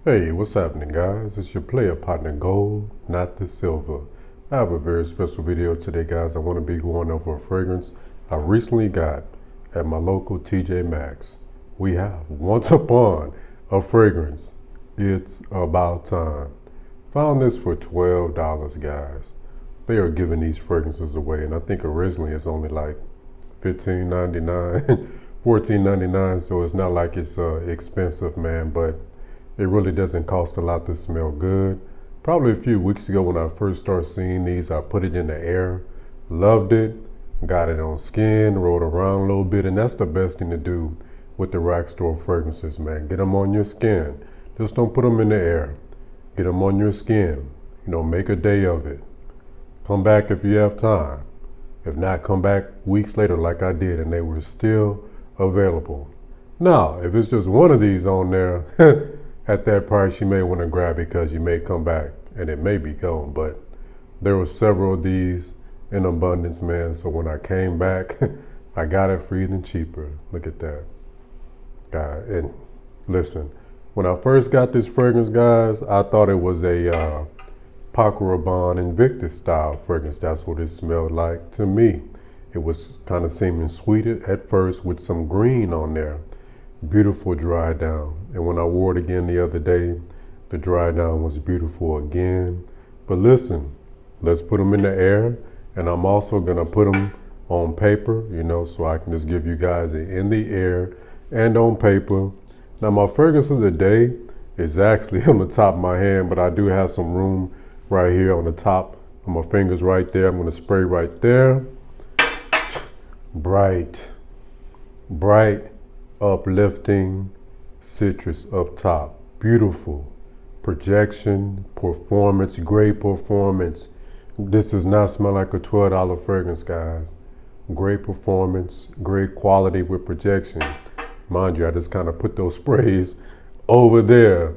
Hey, what's happening, guys? It's your player partner Gold, not the silver. I have a very special video today, guys. I want to be going over a fragrance I recently got at my local TJ Maxx. We have Once Upon a Fragrance. It's about time. Found this for $12, guys. They are giving these fragrances away, and I think originally it's only like $15.99, $14.99, so it's not like it's expensive, man, but it really doesn't cost a lot to smell good. Probably a few weeks ago when I first started seeing these, I put it in the air, loved it, got it on skin, rolled around a little bit, and that's the best thing to do with the rack store fragrances, man. Get them on your skin. Just don't put them in the air. Get them on your skin. Make a day of it. Come back if you have time. If not, come back weeks later like I did, and they were still available. Now, if it's just one of these on there, at that price, you may want to grab it because you may come back and it may be gone. But there were several of these in abundance, man. So when I came back, I got it for even cheaper. Look at that. And listen, when I first got this fragrance, guys, I thought it was a Paco Rabanne Invictus style fragrance. That's what it smelled like to me. It was kind of seeming sweet at first with some green on there. Beautiful dry down. And when I wore it again the other day, the dry down was beautiful again. But listen, let's put them in the air, and I'm also gonna put them on paper, so I can just give you guys it in the air and on paper. Now my fragrance of the day is actually on the top of my hand, but I do have some room right here on the top of my fingers right there. I'm gonna spray right there. Bright, uplifting citrus up top. Beautiful projection, performance, great performance. This does not smell like a $12 fragrance, guys. Great performance, great quality with projection. Mind you, I just kind of put those sprays over there,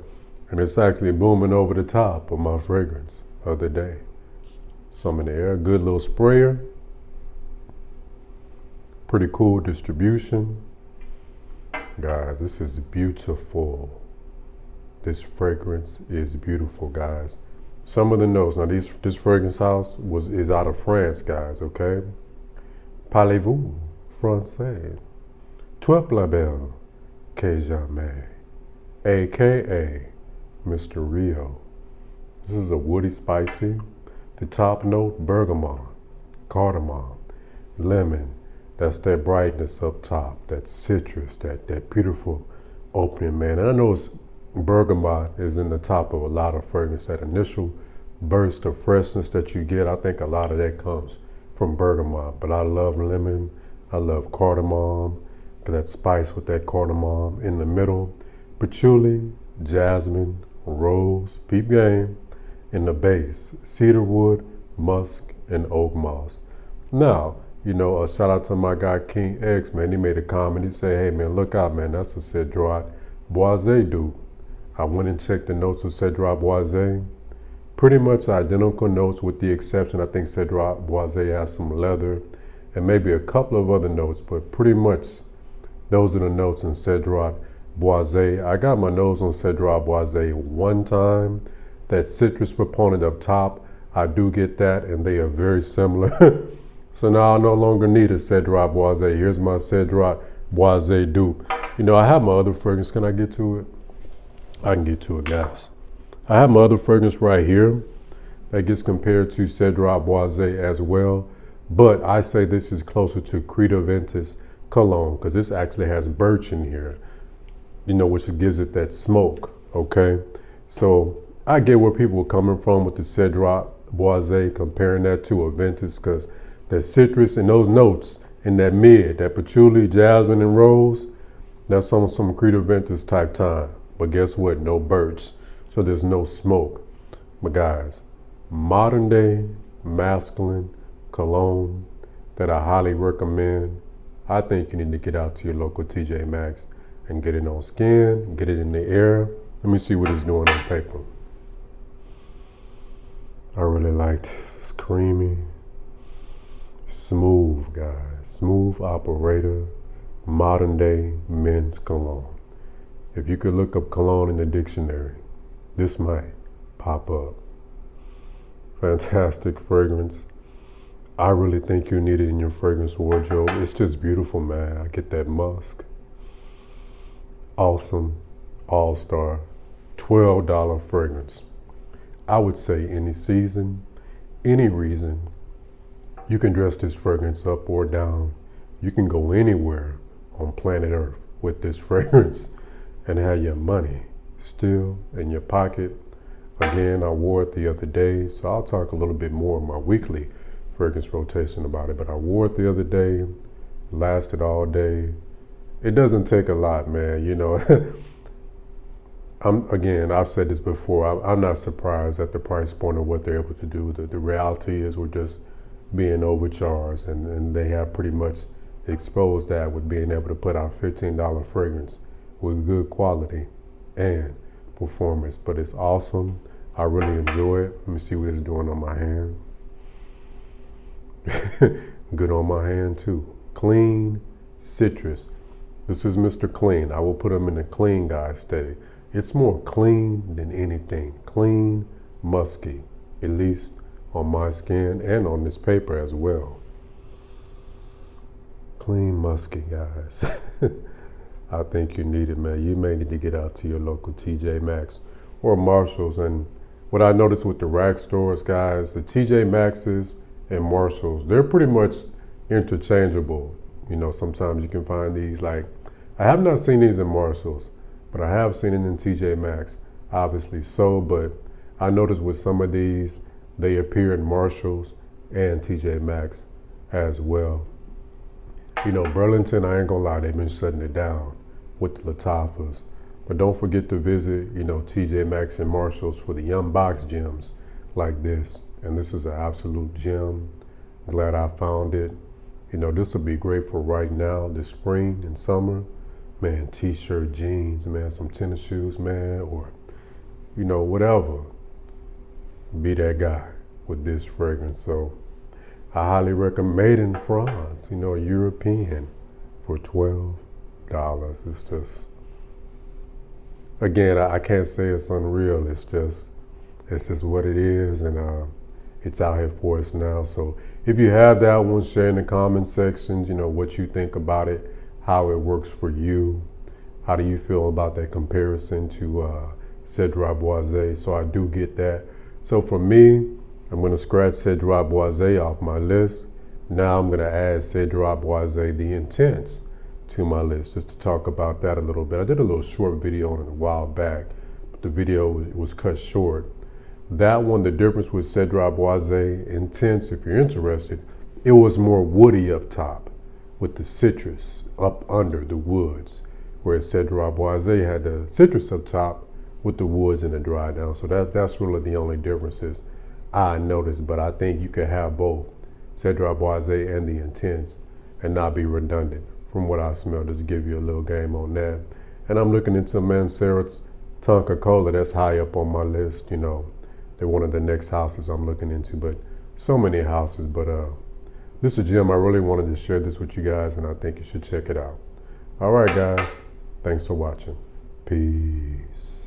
and it's actually booming over the top of my fragrance of the day. Some in the air, good little sprayer. Pretty cool distribution. Guys, this is beautiful. This fragrance is beautiful, guys. Some of the notes. Now, this fragrance house is out of France, guys. Okay. Parlez-vous français? Toi plus belle que jamais, aka Mr. Rio. This is a woody spicy. The top note: bergamot, cardamom, lemon. That's that brightness up top, that citrus, that beautiful opening, man. And I know bergamot is in the top of a lot of fragrance. That initial burst of freshness that you get, I think a lot of that comes from bergamot. But I love lemon, I love cardamom, that spice with that cardamom in the middle. Patchouli, jasmine, rose, peep game in the base. Cedarwood, musk, and oak moss. Now, a shout out to my guy King X, man. He made a comment. He said, hey, man, look out, man. That's a Cedrat Boise dude. I went and checked the notes of Cedrat Boise. Pretty much identical notes with the exception, I think Cedrat Boise has some leather and maybe a couple of other notes, but pretty much those are the notes in Cedrat Boise. I got my nose on Cedrat Boise one time. That citrus proponent up top, I do get that, and they are very similar. So now I no longer need a Cedrat Boise. Here's my Cedrat Boise dupe. I have my other fragrance. Can I get to it? I can get to it, guys. I have my other fragrance right here that gets compared to Cedrat Boise as well. But I say this is closer to Credo Ventus cologne because this actually has birch in here, which gives it that smoke, okay? So I get where people are coming from with the Cedrat Boise, comparing that to a Ventus, because that citrus and those notes in that mid, that patchouli, jasmine, and rose, that's on some Credo Ventus type time. But guess what? No birch, so there's no smoke. But guys, modern day masculine cologne that I highly recommend. I think you need to get out to your local TJ Maxx and get it on skin, get it in the air. Let me see what it's doing on paper. I really liked it. It's creamy. Smooth, guys. Smooth operator, modern day men's cologne. If you could look up cologne in the dictionary, this might pop up. Fantastic fragrance. I really think you need it in your fragrance wardrobe. It's just beautiful, man. I get that musk. Awesome, all-star, $12 fragrance. I would say any season, any reason, you can dress this fragrance up or down. You can go anywhere on planet Earth with this fragrance and have your money still in your pocket. Again, I wore it the other day, so I'll talk a little bit more in my weekly fragrance rotation about it, but I wore it the other day, lasted all day. It doesn't take a lot, man, you know. I've said this before, I'm not surprised at the price point of what they're able to do. The reality is we're just being overcharged, and they have pretty much exposed that with being able to put out $15 fragrance with good quality and performance. But it's awesome. I really enjoy it. Let me see what it's doing on my hand. Good on my hand too. Clean citrus. This is Mr. Clean. I will put him in the clean guy aesthetic. It's more clean than anything. Clean, musky, at least on my skin and on this paper as well. Clean, musky, guys. I think you need it, man. You may need to get out to your local TJ Maxx or Marshalls. And what I noticed with the rack stores, guys, the TJ Maxx's and Marshalls, they're pretty much interchangeable. You know, sometimes you can find these, like, I have not seen these in Marshalls, but I have seen it in TJ Maxx, obviously so, but I noticed with some of these, they appear in Marshalls and TJ Maxx as well. You know, Burlington, I ain't gonna lie, they've been shutting it down with the Latifahs. But don't forget to visit, you know, TJ Maxx and Marshalls for the unboxed gems like this. And this is an absolute gem. Glad I found it. You know, this will be great for right now, this spring and summer. Man, t-shirt, jeans, man, some tennis shoes, man, or, you know, whatever. Be that guy with this fragrance. So I highly recommend, made in France, you know, European, for $12. It's just, again, I can't say it's unreal. It's just what it is, and it's out here for us now. So if you have that one, share in the comment sections, you know, what you think about it, how it works for you. How do you feel about that comparison to Cedrat Boise? So I do get that. So for me, I'm going to scratch Cedrat Boise off my list. Now I'm going to add Cedrat Boise the Intense to my list, just to talk about that a little bit. I did a little short video on it a while back, but the video was cut short. That one, the difference with Cedrat Boise Intense, if you're interested, it was more woody up top with the citrus up under the woods, whereas Cedrat Boise had the citrus up top with the woods and the dry down. So that's really the only differences I noticed, but I think you could have both Cedrat Boise and the Intense and not be redundant from what I smell. Just give you a little game on that. And I'm looking into Mancera's Tonka Cola. That's high up on my list, you know. They're one of the next houses I'm looking into, but so many houses. But this is a gem. I really wanted to share this with you guys, and I think you should check it out. All right, guys. Thanks for watching. Peace.